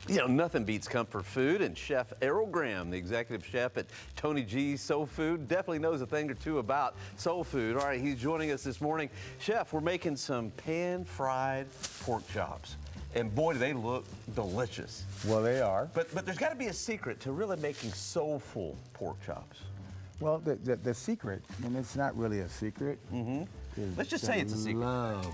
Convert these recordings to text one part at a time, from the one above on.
You know, nothing beats comfort food, and Chef Errol Graham, the executive chef at Tony G's Soul Food, definitely knows a thing or two about soul food. All right, he's joining us this morning. Chef, we're making some pan-fried pork chops, and boy, do they look delicious. Well, they are. But there's got to be a secret to really making soulful pork chops. Well, the secret, and it's not really a secret. Let's just say it's a secret. Love.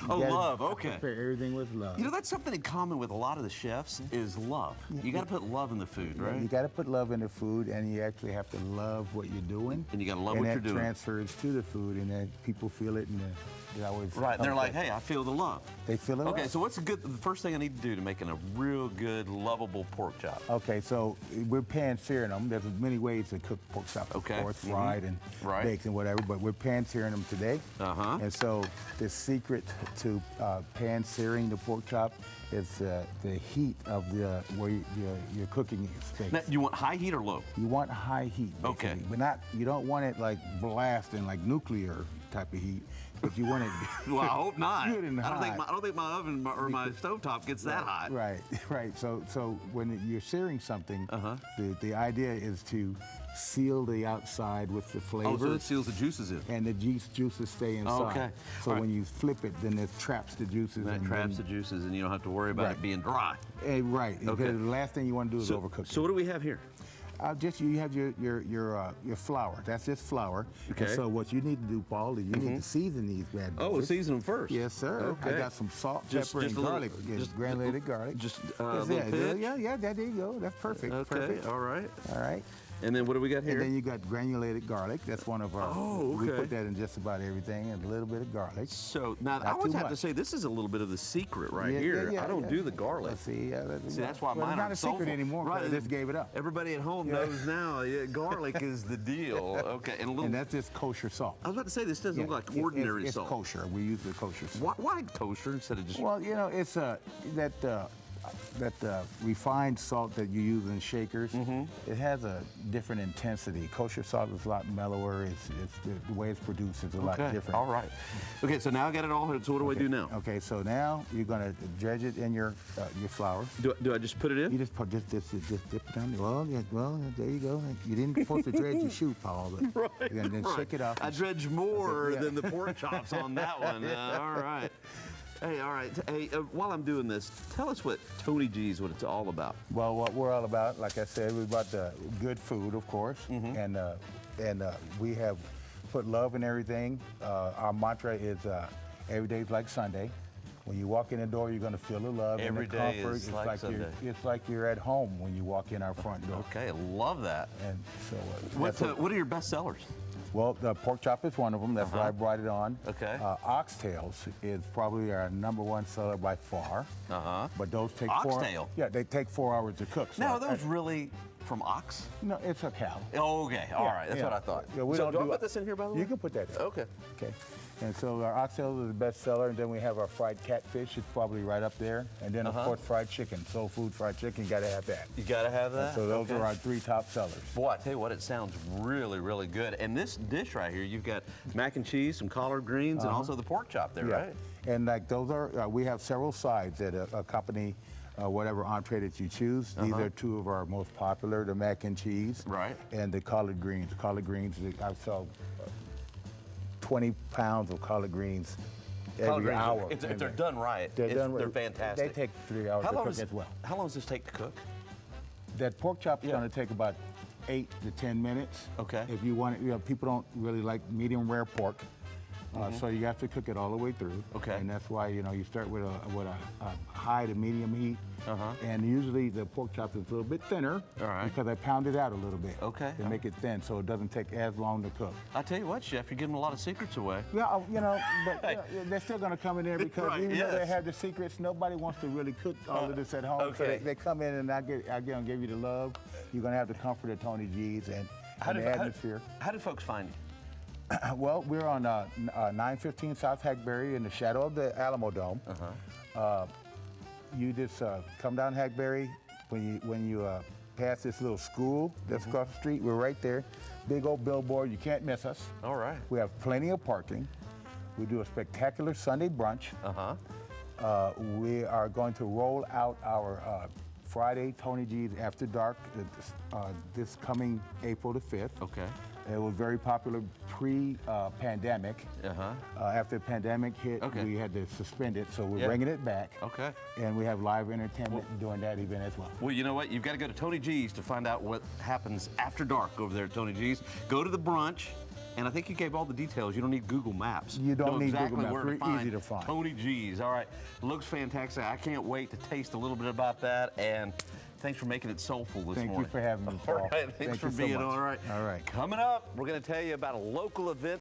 Oh, love, okay. Prepare everything with love. You know, that's something in common with a lot of the chefs is love. You got to put love in the food, right? You got to put love in the food, and you actually have to love what you're doing. And you got to love what you're doing. And that transfers to the food, and then people feel it, and they always right. And they're like, hey, I feel the love. They feel it. Okay, so what's the first thing I need to do to making a real good, lovable pork chop? Okay, so we're pan-searing them. There's many ways to cook pork chops, of course, fried and baked and whatever, but we're pan-searing them today. And so the secret to pan-searing the pork chop is the heat of where you're cooking steaks. Now, you want high heat or low? You want high heat, basically. Okay. But you don't want it like blasting, like nuclear type of heat. But you want it well, I hope not. Good and hot. I don't think my oven or my stovetop gets that hot. Right. So when you're searing something, the idea is to seal the outside with the flavor. Oh, so it seals the juices in. And the juices stay inside. Okay. So when you flip it, then it traps the juices. That traps the juices, and you don't have to worry about it being dry. Right. Okay. The last thing you want to do is overcook it. So what do we have here? You have your flour. That's just flour. Okay. And so what you need to do, Paul, is you need to season these bad boys. Oh, season them first. Yes, sir. Okay. I got some salt, pepper, and garlic. Just granulated garlic. Just yeah. There you go. That's perfect. Okay. Perfect. All right. And then what do we got here? And then you got granulated garlic. That's one of our. Oh, okay. We put that in just about everything, and a little bit of garlic. So now I always have to say this is a little bit of the secret here. I don't do the garlic. See, that's why mine it's not a secret anymore. Right. I just gave it up. Everybody at home knows now. Garlic is the deal. Okay, and that's just kosher salt. I was about to say this doesn't look like ordinary salt. It's kosher. We use the kosher salt. Why kosher instead of just? Well, you know, it's that refined salt that you use in shakers, it has a different intensity. Kosher salt is a lot mellower. It's the way it's produced is a lot different. All right. Okay, so now I got it all. So what do I do now? Okay, so now you're gonna dredge it in your flour. Do I just put it in? You just dip it down. Well, there you go. You didn't supposed to dredge your shoe, Paul, but then shake it off. I dredge more than the pork chops on that one. All right. Hey, all right. Hey, while I'm doing this, tell us what Tony G's, what it's all about. Well, what we're all about, like I said, we're about the good food, of course, and we have put love in everything. Our mantra is every day's like Sunday. When you walk in the door, you're going to feel the love and the comfort. Is like Sunday. It's like you're at home when you walk in our front door. Okay, I love that. And so, what are your best sellers? Well, the pork chop is one of them. That's why I brought it on. Okay. Oxtails is probably our #1 seller by far. But those take Oxtail? They take 4 hours to cook. So now, are those really from ox? No, it's a cow. Oh, okay. All right. That's what I thought. Yeah, do I put this in here, by the way? You can put that in. Okay. And so our oxtails is the best seller, and then we have our fried catfish. It's probably right up there. And then, of course, fried chicken. Soul food fried chicken, you got to have that. You got to have that? And so those are our 3 top sellers. Boy, I tell you what, it sounds really, really good. And this dish right here, you've got mac and cheese, some collard greens, and also the pork chop there, right? And like those are, we have several sides that accompany whatever entree that you choose. These are 2 of our most popular, the mac and cheese and the collard greens. Collard greens, I sell 20 pounds of collard greens every hour. If they're done right, they're fantastic. They take 3 hours to cook as well. How long does this take to cook? That pork chop is going to take about 8 to 10 minutes. Okay. If you want it, people don't really like medium rare pork. So you have to cook it all the way through. Okay. And that's why, you start with a high to medium heat. And usually the pork chop is a little bit thinner because I pound it out a little bit to make it thin so it doesn't take as long to cook. I tell you what, Chef, you're giving a lot of secrets away. Yeah, but they're still going to come in there because even though they have the secrets, nobody wants to really cook all of this at home. So they come in and I'm going to give you the love. You're going to have the comfort of Tony G's and the atmosphere. How do folks find you? Well, we're on 915 South Hackberry in the shadow of the Alamo Dome. You just come down Hackberry. When you pass this little school that's across the street, we're right there. Big old billboard, you can't miss us. All right. We have plenty of parking. We do a spectacular Sunday brunch. We are going to roll out our Friday, Tony G's After Dark, this coming April the 5th. Okay. It was very popular pre-pandemic. After the pandemic hit, we had to suspend it, so we're bringing it back. Okay. And we have live entertainment during that event as well. Well, you know what? You've got to go to Tony G's to find out what happens after dark over there at Tony G's. Go to the brunch. And I think you gave all the details. You don't need Google Maps. You don't need exactly Google Maps. Where Very easy to find. Tony G's. All right. Looks fantastic. I can't wait to taste a little bit about that. And thanks for making it soulful this morning. Thank you for having me, Paul. All right. Thanks for being on. All right. All right. Coming up, we're going to tell you about a local event.